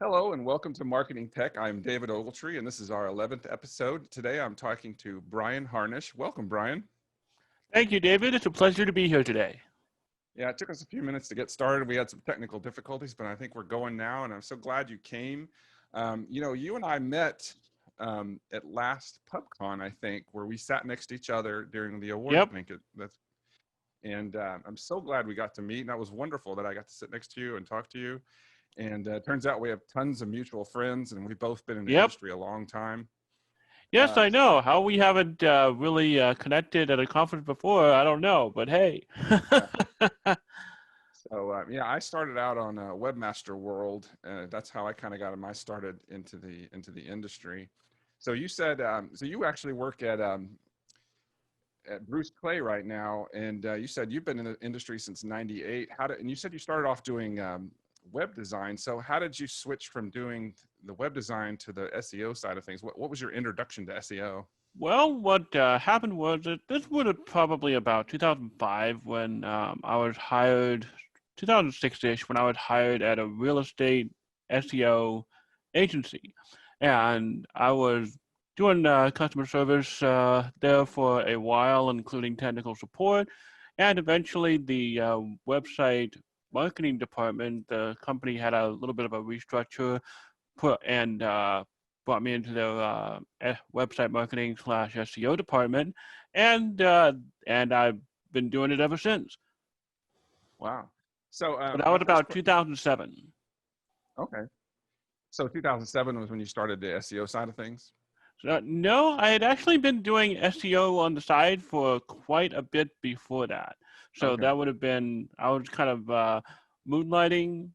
Hello and welcome to Marketing Tech. I'm David Ogletree and this is our 11th episode. Today I'm talking to Brian Harnish. Welcome, Brian. Thank you, David. It's a pleasure to be here today. Yeah, it took us a few minutes to get started. We had some technical difficulties, but I think we're going now and I'm so glad you came. You and I met at last PubCon, I think, where we sat next to each other during the awards Yep. banquet. I'm so glad we got to meet, and that was wonderful that I got to sit next to you and talk to you. And it turns out we have tons of mutual friends, and we've both been in the Yep. industry a long time. Yes, Uh, I know. How we haven't really connected at a conference before, I don't know. But hey. yeah. So I started out on Webmaster World. That's how I kind of got my started into the industry. So you said so you actually work at Bruce Clay right now, and you said you've been in the industry since '98. And you said you started off doing web design. So how did you switch from doing the web design to the SEO side of things? What was your introduction to SEO? Well, what happened was that this would have probably about 2005 when I was hired, 2006-ish, when I was hired at a real estate SEO agency. And I was doing customer service there for a while, including technical support. And eventually the website marketing department, the company had a little bit of a restructure and brought me into their website marketing / SEO department, and I've been doing it ever since. Wow. So But that my was first about question. 2007. Okay. So 2007 was when you started the SEO side of things. So, no, I had actually been doing SEO on the side for quite a bit before that. So Okay. that would have been, I was kind of moonlighting,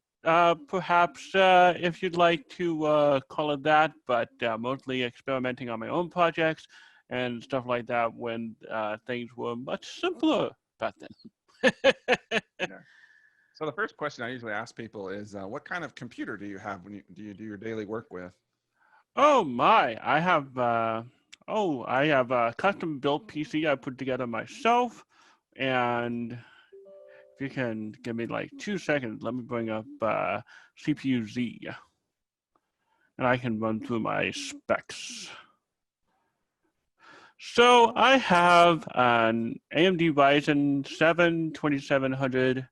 perhaps, if you'd like to call it that, but mostly experimenting on my own projects and stuff like that when things were much simpler back then. Yeah. So the first question I usually ask people is, what kind of computer do you have when you do your daily work with? Oh my, I have a custom built PC I put together myself. And if you can give me like 2 seconds, let me bring up CPU Z and I can run through my specs. So I have an AMD Ryzen 7 2700X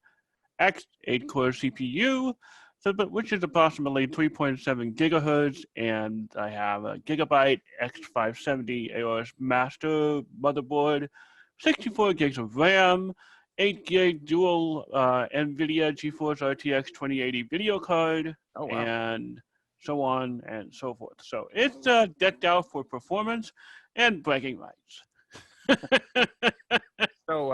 8-core CPU, which is approximately 3.7 gigahertz, and I have a Gigabyte X570 AOS Master motherboard, 64 gigs of RAM, 8 gig dual NVIDIA GeForce RTX 2080 video card, Oh, wow. and so on and so forth. So it's decked out for performance and bragging rights. So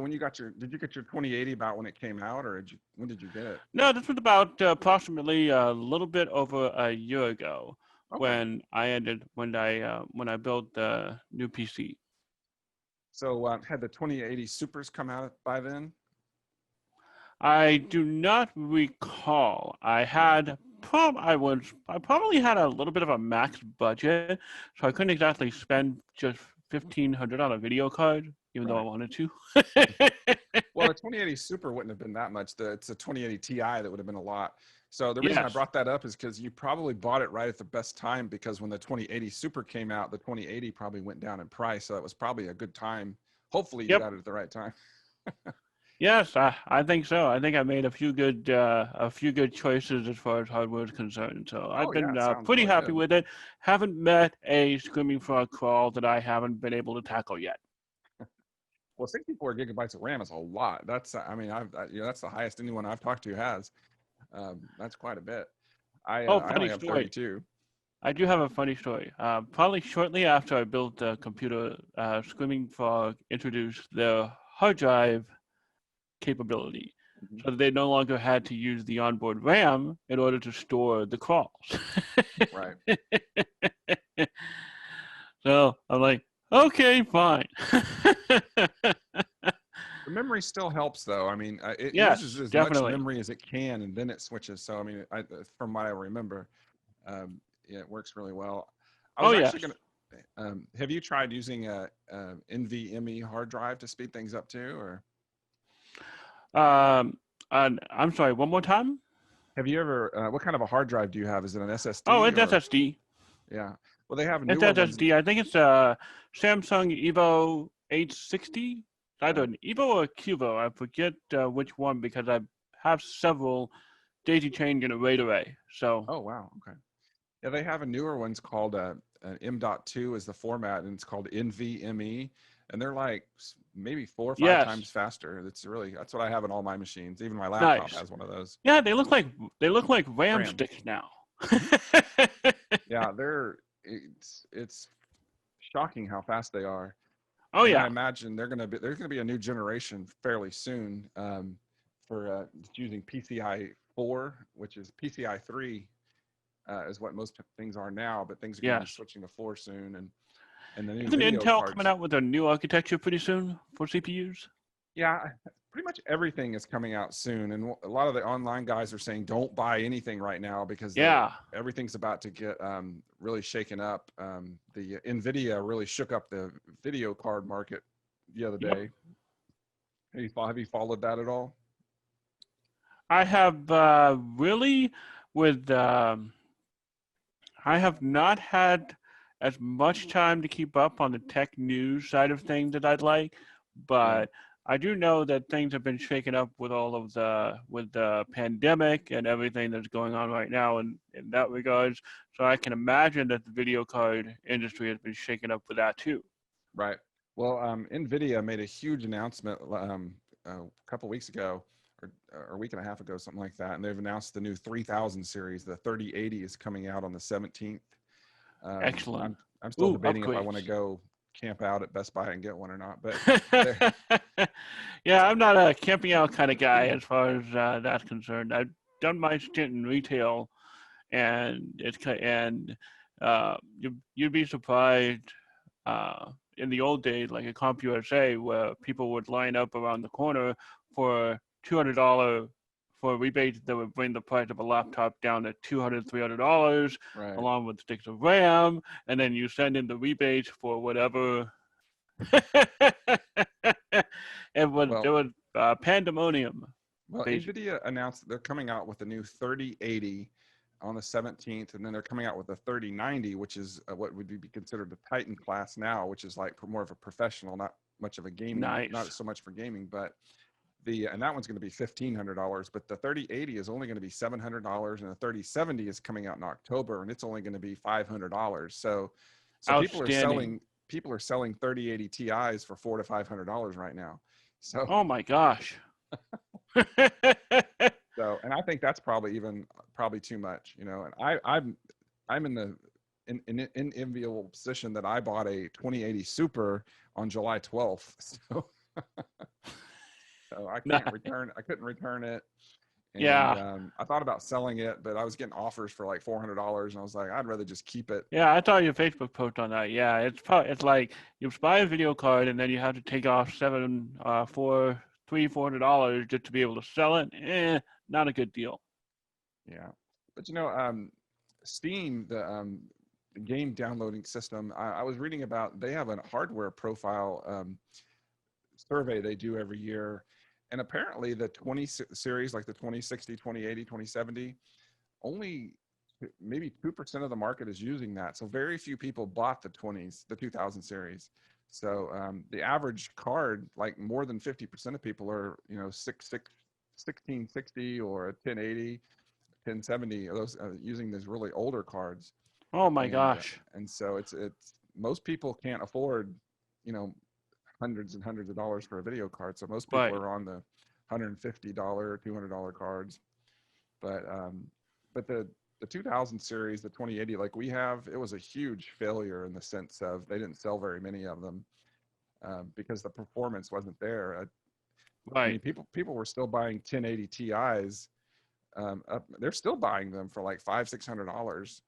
when did you get your 2080 about when it came out, or when did you get it? No, this was about approximately a little bit over a year ago Okay. when when I built the new PC. So had the 2080 Supers come out by then? I do not recall. Yeah. I probably had a little bit of a max budget, so I couldn't exactly spend just 1,500 on a video card, even though I Right. wanted to. Well, the 2080 Super wouldn't have been that much. It's a 2080 Ti that would have been a lot. So the reason I Yes. brought that up is because you probably bought it right at the best time, because when the 2080 Super came out, the 2080 probably went down in price. So that was probably a good time. Hopefully you Yep. got it at the right time. Yes, I think so. I think I made a few good choices as far as hardware is concerned. So I've Oh yeah, been it sounds pretty really happy good. with it. Haven't met a screaming frog crawl that I haven't been able to tackle yet. Well, 64 gigabytes of RAM is a lot. I mean, that's the highest anyone I've talked to has. That's quite a bit. Oh, I only funny have story. 32. I do have a funny story. Probably shortly after I built the computer, Screaming Frog introduced their hard drive capability. Mhm. So that they no longer had to use the onboard RAM in order to store the crawls. Right. So I'm like, okay, fine. The memory still helps, though. I mean, it uses Yes, as much definitely. memory as it can, and then it switches. So, I mean, from what I remember, yeah, it works really well. I Oh, was actually yes. going to. Have you tried using a NVMe hard drive to speed things up too, or? Um, and I'm sorry, one more time? Have you ever? What kind of a hard drive do you have? Is it an Oh, SSD it's or? SSD. Yeah. Well, they have It's newer ones. SSD. I think it's Samsung Evo 860. It's either Yeah. an Evo or a Cubo. I forget which one because I have several daisy chain and a RAID array. So Oh wow. Okay. Yeah, they have a newer one's called an M.2 is the format, and it's called NVMe, and they're like maybe 4 or 5 times yes, faster. That's what I have on all my machines. Even my laptop nice. has one of those. Yeah, they look like RAM RAM. sticks now. Hmm. Yeah, it's shocking how fast they are, Oh and I yeah, imagine there's gonna be a new generation fairly soon for using PCI 4, which is PCI 3 is what most things are now, but things are going to be yes. switching to 4 soon, and the new Isn't video Intel coming cards. out with a new architecture pretty soon for CPUs? Yeah, pretty much everything is coming out soon, and a lot of the online guys are saying don't buy anything right now because Yeah, everything's about to get really shaken up. The Nvidia really shook up the video card market the other yep. day. Have you followed that at all? I have really with I have not had as much time to keep up on the tech news side of things that I'd like, Yeah, but I do know that things have been shaken up with all of the pandemic and everything that's going on right now in that regards. So I can imagine that the video card industry has been shaken up with that too. right. Well, Nvidia made a huge announcement a couple weeks ago, or a week and a half ago, something like that, and they've announced the new 3000 series. The 3080 is coming out on the 17th. Excellent. I'm still Ooh, debating if I want to upgrades. go camp out at Best Buy and get one or not, but there. Yeah, I'm not a camping out kind of guy as far as that's concerned. I've done my stint in retail, and you'd be surprised. In the old days, like at CompUSA, where people would line up around the corner for $200 for rebates that would bring the price of a laptop down to $200, $300, Right. along with sticks of RAM, and then you send in the rebates for whatever. It Well, was pandemonium, basically. Nvidia announced that they're coming out with the new 3080 on the 17th, and then they're coming out with the 3090, which is what would be considered the Titan class now, which is like more of a professional, not much of a gaming, not Nice, so much for gaming, but the and that one's going to be $1,500. But the 3080 is only going to be $700, and the 3070 is coming out in October, and it's only going to be $500. So outstanding. people are selling 3080 Ti's for $400 to $500 right now. So Oh my gosh. and I think that's probably too much, you know. And I'm in the in enviable position that I bought a 2080 Super on July 12th, so I couldn't return it, and Yeah, I thought about selling it, but I was getting offers for like $400, and I was like, I'd rather just keep it. yeah. I saw your Facebook post on that. Yeah, it's like you buy a video card and then you have to take off $400 just to be able to sell it. Not a good deal. Yeah, but you know, Steam, the game downloading system, I was reading about. They have a hardware profile survey they do every year, and apparently the 20 series, like the 2060, 2080, 2070, only maybe 2% of the market is using that. So very few people bought the 2000 series. So the average card, like more than 50% of people are, you know, 1660 or a 1080, 1070, those using these really older cards. Oh my and gosh. and so it's most people can't afford, you know, hundreds and hundreds of dollars for a video card. So most people Right. are on the $150, $200 cards. But the 2000 series, the 2080, like we have, it was a huge failure in the sense of they didn't sell very many of them because the performance wasn't there. I Right. mean, people were still buying 1080 Ti's. They're still buying them for like $500-$600,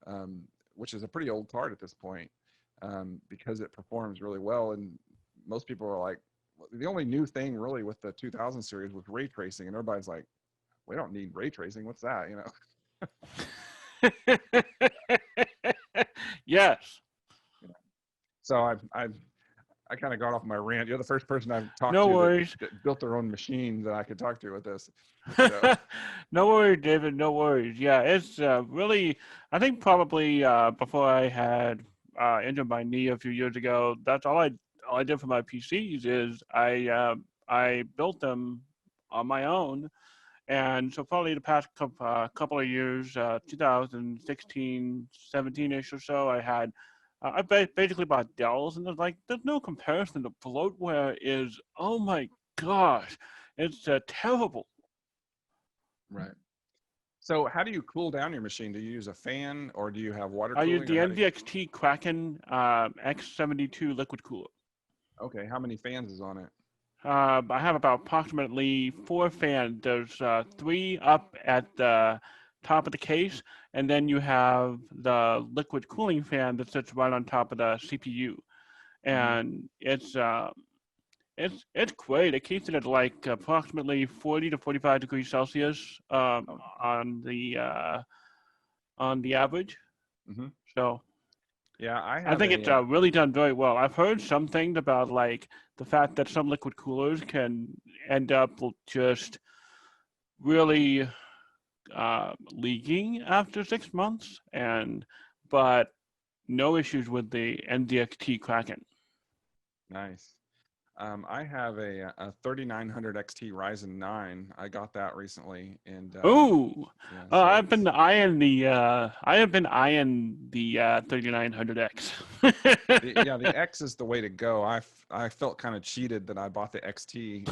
which is a pretty old card at this point because it performs really well. And most people are like, the only new thing really with the 2000 series was ray tracing, and everybody's like, we don't need ray tracing. What's that? You know. Yes. So I've I kind of got off my rant. You're the first person I've talked No to that, worries. that built their own machine that I could talk to with this. So No worries, David. No worries. Yeah, it's really. I think probably before I had injured my knee a few years ago, that's all I did for my PCs is I built them on my own, and so probably the past couple of years, 2016, 17ish or so, I had. Basically bought Dells, and there's no comparison. The bloatware is, oh my gosh, it's terrible. right. So how do you cool down your machine? Do you use a fan or do you have water I use cooling, the or how do you? NZXT Kraken X72 liquid cooler. Okay, how many fans is on it? I have about approximately 4 fans. There's 3 up at the top of the case, and then you have the liquid cooling fan that sits right on top of the CPU. Hmm. And it's great. It keeps it at like approximately 40 to 45 degrees Celsius Oh, on the average. hmm. So Yeah, I I have think a it's really done very well. I've heard some things about like the fact that some liquid coolers can end up just really leaking after 6 months, and but no issues with the NDXT Kraken. nice. I have a 3900 XT Ryzen 9. I got that recently, and Ooh, yeah, so I've it's been eyeing the I have been eyeing the 3900X. the X is the way to go. I felt kind of cheated that I bought the XT.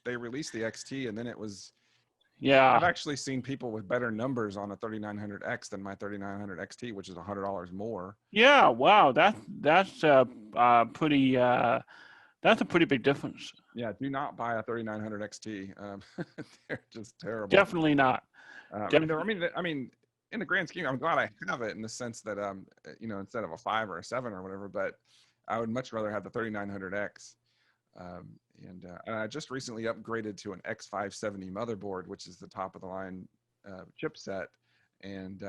They released the XT, and then it was. I've Yeah, actually seen people with better numbers on a 3900X than my 3900 XT, which is $100 more. yeah. Wow, that's pretty that's a pretty big difference. Yeah, do not buy a 3900 XT. They're just terrible. Definitely not. I Def- mean, in the grand scheme, I'm glad I have it in the sense that instead of a 5 or a 7 or whatever, but I would much rather have the 3900X. Um, and I just recently upgraded to an X570 motherboard, which is the top of the line chipset, and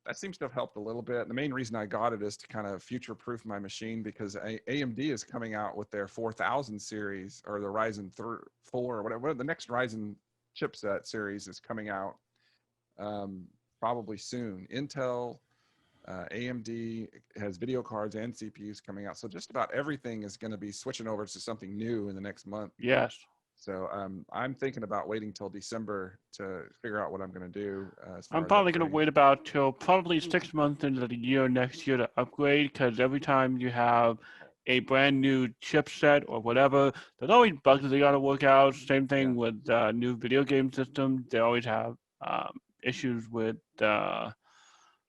that seems to have helped a little bit. The main reason I got it is to kind of future proof my machine because AMD is coming out with their 4000 series or the Ryzen 4 or whatever. The next Ryzen chipset series is coming out um, probably soon. Intel, AMD has video cards and CPUs coming out. So just about everything is going to be switching over to something new in the next month. yes. So I'm thinking about waiting till December to figure out what I'm going to do as I'm far as probably going to upgrading. wait about till probably 6 months into the year next year to upgrade because every time you have a brand new chipset or whatever, there's always bugs that they got to work out. Same Yeah. thing with new video game systems. They always have issues with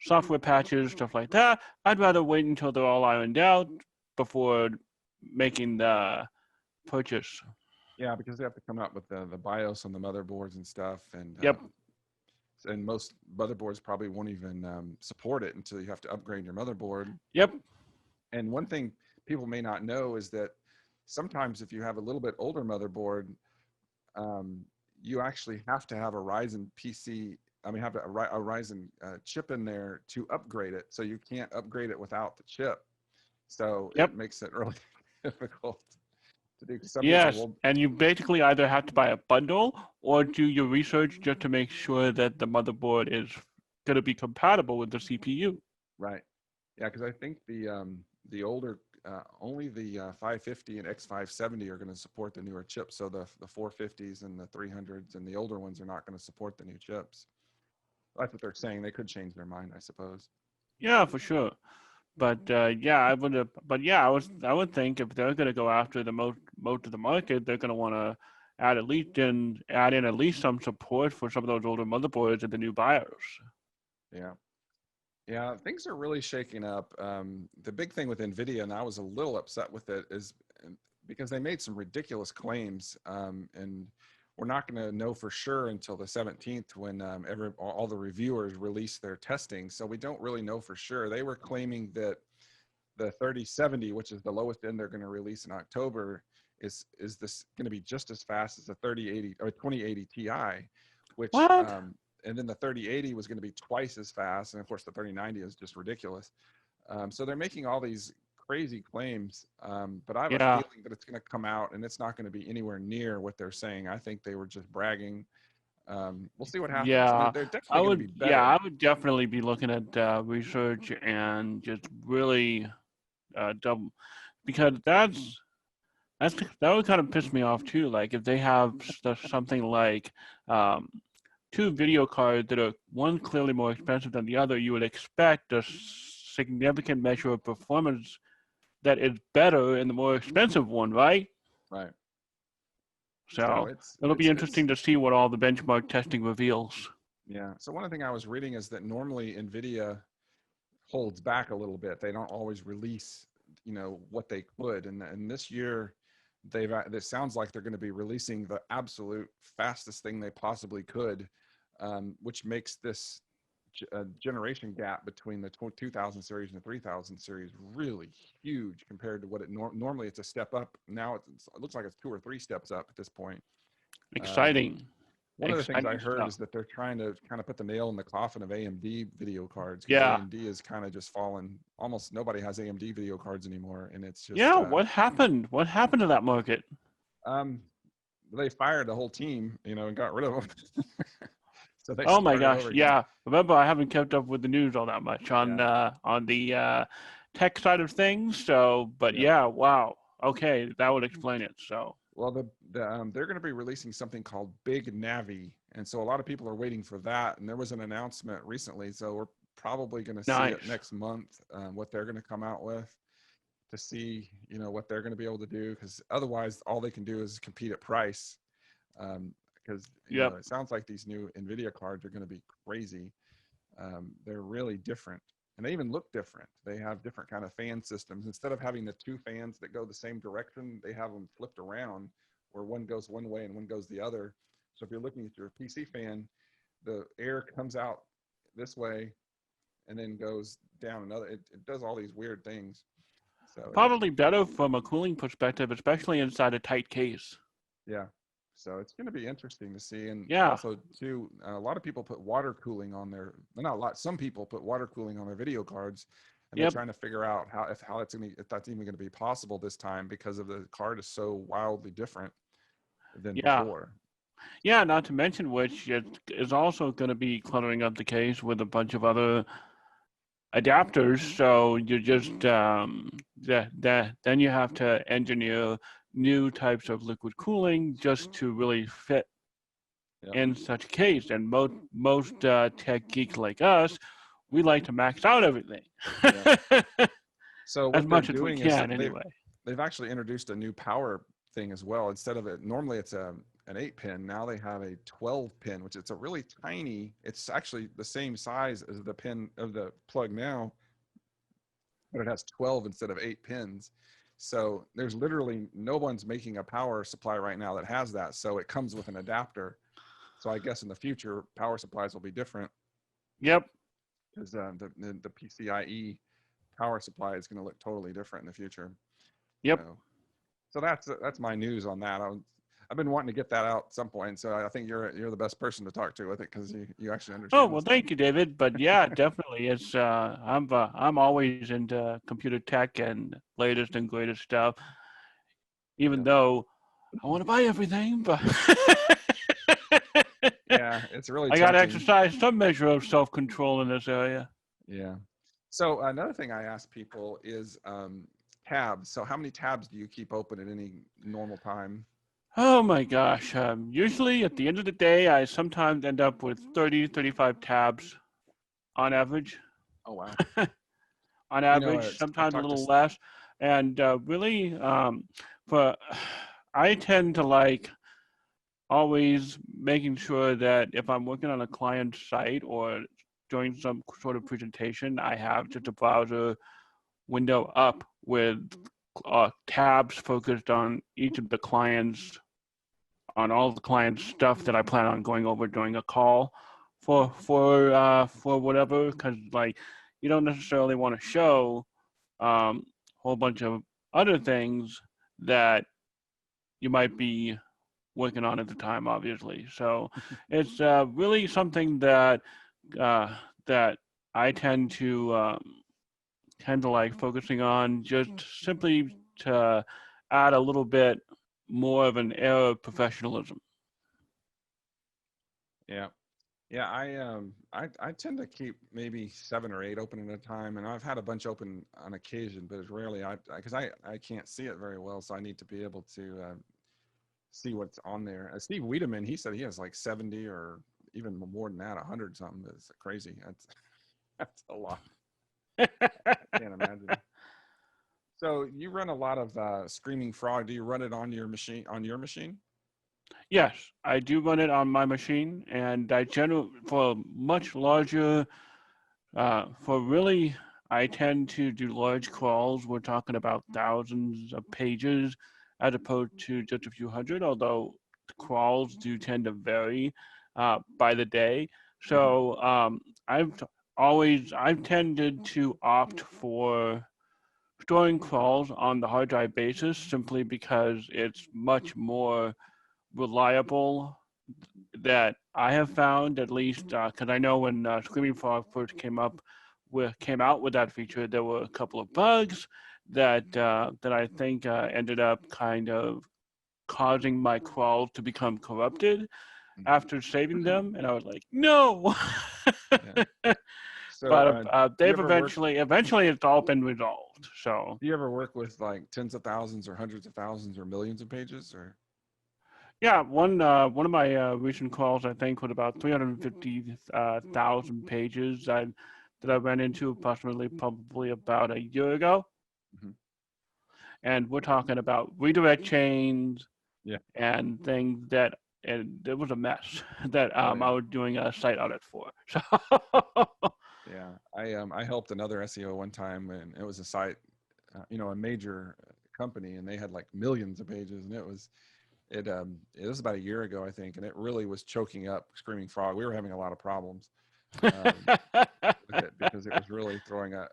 software patches, stuff like that. I'd rather wait until they're all ironed out before making the purchase. Yeah, because they have to come up with the BIOS on the motherboards and stuff, Yep. and most motherboards probably won't even support it until you have to upgrade your motherboard. Yep. And one thing people may not know is that sometimes if you have a little bit older motherboard, um, you actually have to have a Ryzen PC. I mean, have a Ryzen chip in there to upgrade it. So you can't upgrade it without the chip. So Yep. it makes it really difficult to do. 'Cause some people Yes, will, and you basically either have to buy a bundle or do your research just to make sure that the motherboard is going to be compatible with the CPU. right? Yeah, because I think the older only the 550 and X570 are going to support the newer chips. So the 450s and the 300s and the older ones are not going to support the new chips. That's what they're saying. They could change their mind, I suppose. Yeah, for sure. But yeah, I would. But yeah, I would think if they're going to go after the most of the market, they're going to want to add in at least some support for some of those older motherboards in the new BIOS. Yeah. Yeah, things are really shaking up. The big thing with NVIDIA, and I was a little upset with it, is because they made some ridiculous claims, and we're not going to know for sure until the 17th when all the reviewers release their testing. So we don't really know for sure. They were claiming that the 3070, which is the lowest end they're going to release in October, is this going to be just as fast as the 3080 or 2080 Ti, which What? and then the 3080 was going to be twice as fast, and of course the 3090 is just ridiculous. So they're making all these crazy claims, but I have a Yeah. feeling that it's going to come out and it's not going to be anywhere near what they're saying. I think they were just bragging. We'll see what happens. Yeah. They're definitely going to be I better. would definitely be looking at research and just really double, because that would kind of piss me off too. Like if they have something like um, two video cards that are one clearly more expensive than the other, you would expect a significant measure of performance that is better in the more expensive one, right? Right. So So it'll be it's interesting to see what all the benchmark testing reveals. yeah. So one thing I was reading is that normally Nvidia holds back a little bit. They don't always release, what they could. And this year, it sounds like they're going to be releasing the absolute fastest thing they possibly could, which makes this generation gap between the 2000 series and the 3000 series really huge compared to what it normally. It's a step up. Now it looks like it's 2 or 3 steps up at this point. Um, Exciting, one of the things I exciting heard stuff. is that they're trying to kind of put the nail in the coffin of AMD video cards, because Yeah, AMD is kind of just fallen. Almost nobody has AMD video cards anymore, and it's just yeah. What happened? What happened to that market? um, they fired the whole team, and got rid of them. So they Oh my started gosh, over again. yeah. Remember, I haven't kept up with the news all that much Yeah, on the tech side of things. So, but yeah. yeah, wow. Okay, that would explain it. So, Well, they're going to be releasing something called Big Navi, and so a lot of people are waiting for that. And there was an announcement recently, so we're probably going to see it nice. next month. What they're going to come out with, to see, what they're going to be able to do, because otherwise all they can do is compete at price. Because Yep. it sounds like these new Nvidia cards are going to be crazy. They're really different, and they even look different. They have different kind of fan systems. Instead of having the two fans that go the same direction, they have them flipped around, where one goes one way and one goes the other. So if you're looking at your PC fan, the air comes out this way and then goes down another. It does all these weird things. So Probably better from a cooling perspective, especially inside a tight case. yeah. So it's going to be interesting to see. And Yeah. also, too, a lot of people put water cooling on their, well, not a lot, some people put water cooling on their video cards, and they're Yep. trying to figure out if that's even going to be possible this time, because of the card is so wildly different than Yeah. before. Yeah. Not to mention which it is also going to be cluttering up the case with a bunch of other adapters. So you just then you have to engineer new types of liquid cooling just to really fit Yeah. in such a case. And most tech geeks like us, we like to max out everything Yeah. So as what they're much as we doing is can, anyway. they've actually introduced a new power thing as well. Instead of it, normally it's an 8 pin. Now they have a 12 pin, which it's a really tiny. It's actually the same size as the pin of the plug now, but it has 12 instead of 8 pins. So there's literally no one's making a power supply right now that has that. So it comes with an adapter. So I guess in the future, power supplies will be different, Yep. because the PCIe power supply is going to look totally different in the future. Yep. So that's my news on that. I've been wanting to get that out at some point. So I think you're the best person to talk to with it, because you actually Oh understand well, this stuff. thank you, David. But yeah, definitely, it's I'm always into computer tech and latest and greatest stuff. Even Yeah. though I want to buy everything, but Yeah, it's really I got to tempting. exercise some measure of self-control in this area. Yeah. So another thing I ask people is tabs. So how many tabs do you keep open at any normal time? Oh my gosh. Usually at the end of the day, I sometimes end up with 30, 35 tabs on average. Oh wow. On average, I've sometimes a talked to little less. And really, but I tend to like always making sure that if I'm working on a client site or doing some sort of presentation, I have just a browser window up with tabs focused on each of the clients, on all the clients' stuff that I plan on going over during a call for whatever, because like you don't necessarily want to show a whole bunch of other things that you might be working on at the time, obviously. So it's really something that uh, that I tend to tend to like focusing on just simply to add a little bit more of an air of professionalism. Yeah. Yeah, I tend to keep maybe 7 or 8 open at a time, and I've had a bunch open on occasion, but it's rarely because I can't see it very well, so I need to be able to see what's on there. Steve Wiedemann, he said he has like 70 or even more than that, 100 something. It's crazy. That's that's a lot. I can't imagine. So you run a lot of Screaming Frog. Do you run it on your machine? On your machine? Yes, I do run it on my machine, and I generally for much larger, for really, I tend to do large crawls. We're talking about thousands of pages, as opposed to just a few hundred. Although the crawls do tend to vary by the day, Hmm. so I've tended to opt for storing crawls on the hard drive basis simply because it's much more reliable that I have found, at least, because I know when Screaming Frog first came out with that feature, there were a couple of bugs that I think ended up kind of causing my crawls to become corrupted Hmm. after saving them, and I was like, no. Yeah. So But do you they've ever work? eventually it's all been resolved. So Do you ever work with like tens of thousands or hundreds of thousands or millions of pages? Or yeah, one of my recent calls I think was about 350,000 pages that I ran into approximately probably about a year ago, Mhm. and we're talking about redirect chains Yeah. and things that and it was a mess that Oh I yeah. was doing a site audit for. So Yeah. I helped another SEO one time, and it was a site, a major company, and they had like millions of pages, and it was about a year ago, I think, and it really was choking up Screaming Frog. We were having a lot of problems um, with it because it was really throwing a.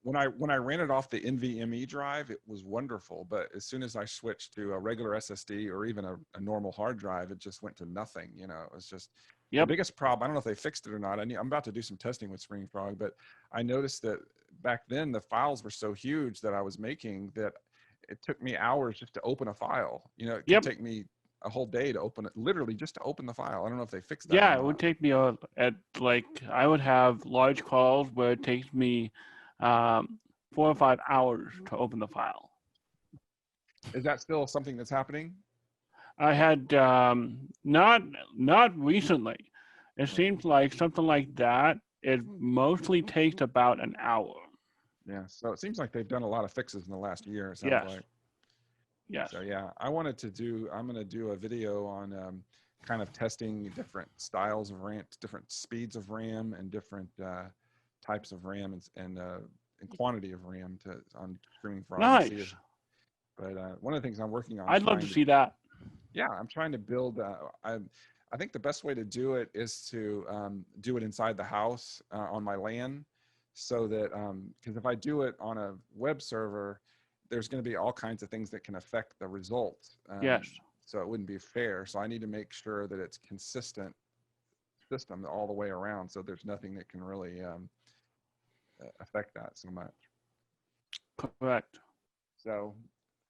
When I ran it off the NVMe drive, it was wonderful. But as soon as I switched to a regular SSD or even a normal hard drive, it just went to nothing. It was just the yep, biggest problem. I don't know if they fixed it or not. I'm about to do some testing with Screaming Frog, but I noticed that back then the files were so huge that I was making that it took me hours just to open a file. It could yep, take me a whole day to open it, literally just to open the file. I don't know if they fixed that or yeah, it would not. take me at like I would have large calls where it takes me um, 4 or 5 hours to open the file. Is that still something that's happening? I had not recently. It Yeah. seems like something like that. It mostly takes about an hour. Yeah. So it seems like they've done a lot of fixes in the last year, it sounds Yes, like. yes. So yeah, I'm going to do a video on kind of testing different styles of RAM, different speeds of RAM, and different types of RAM and quantity of RAM on Screaming Frog and see if. Nice. But one of the things I'm working on is I'd love to trying to, see that. yeah, I'm trying to build. I think the best way to do it is to do it inside the house on my LAN, so that because if I do it on a web server, there's going to be all kinds of things that can affect the results. Yes. So it wouldn't be fair. So I need to make sure that it's consistent system all the way around, so there's nothing that can really affect that so much. Correct. So,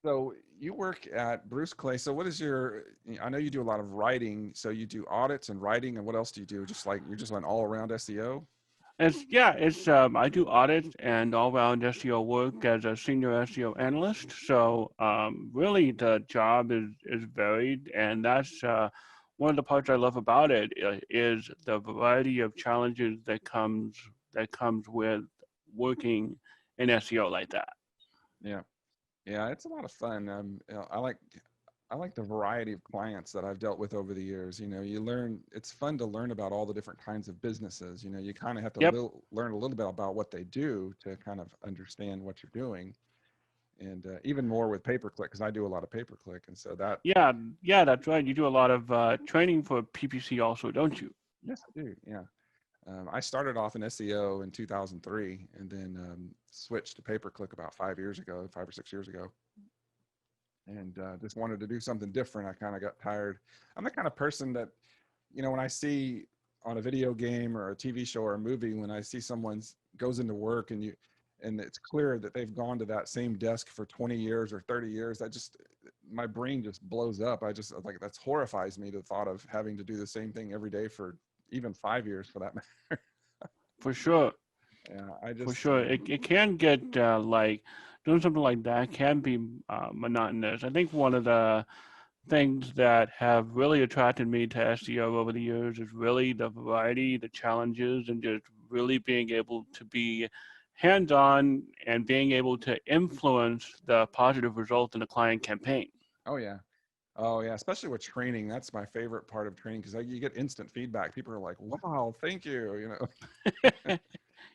so you work at Bruce Clay. So what is your, I know you do a lot of writing. So you do audits and writing, and what else do you do? Just like you're just an all around SEO? It's I do audit and all round SEO work as a senior SEO analyst. So really the job is varied, and that's one of the parts I love about it is the variety of challenges that comes with working in SEO like that. Yeah. Yeah. It's a lot of fun. I like the variety of clients that I've dealt with over the years. It's fun to learn about all the different kinds of businesses. You kind of have to Yep. learn a little bit about what they do to kind of understand what you're doing. And even more with pay-per-click, because I do a lot of pay-per-click. And so that, Yeah, yeah, that's right. You do a lot of training for PPC also, don't you? yes, I do. Yeah. I started off in SEO in 2003 and then switched to pay-per-click about 5 years ago, 5 or 6 years ago, and just wanted to do something different. I kind of got tired. I'm the kind of person that, when I see on a video game or a TV show or a movie, when I see someone goes into work and and it's clear that they've gone to that same desk for 20 years or 30 years, my brain just blows up. I just like, that's horrifies me, the thought of having to do the same thing every day for even 5 years for that matter. For sure. Yeah, I For just, sure. It can get like doing something like that can be monotonous. I think one of the things that have really attracted me to SEO over the years is really the variety, the challenges, and just really being able to be hands on and being able to influence the positive result in a client campaign. oh yeah. Oh yeah, especially with training. That's my favorite part of training because you get instant feedback. People are like, "Wow, thank you."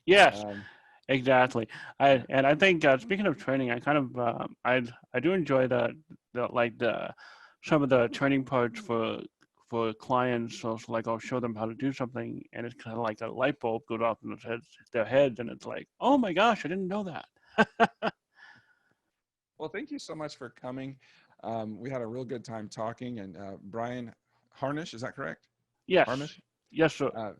Yes, Um, exactly. yeah. I think speaking of training, I kind of I do enjoy the some of the training parts for clients. So like I'll show them how to do something, and it's kind of like a light bulb goes off in their heads, and it's like, oh my gosh, I didn't know that. Well, thank you so much for coming. We had a real good time talking. And Brian Harnish, is that correct? Yes, Harnish. yes, sir. Uh,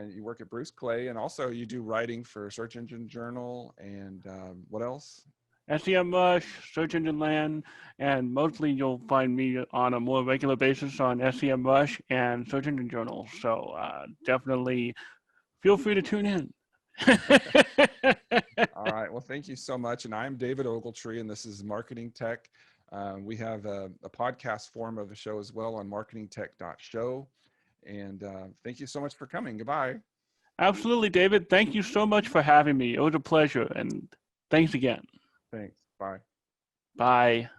you work at Bruce Clay, and also you do writing for Search Engine Journal. And what else? SEM Rush, Search Engine Land, and mostly you'll find me on a more regular basis on SEM Rush and Search Engine Journal. So definitely feel free to tune in. All right. Well, thank you so much. And I'm David Ogletree, and this is Marketing Tech. We have a podcast form of the show as well on marketingtech.show. And thank you so much for coming. Goodbye. Absolutely, David. Thank you so much for having me. It was a pleasure, and thanks again. Thanks. Bye. Bye.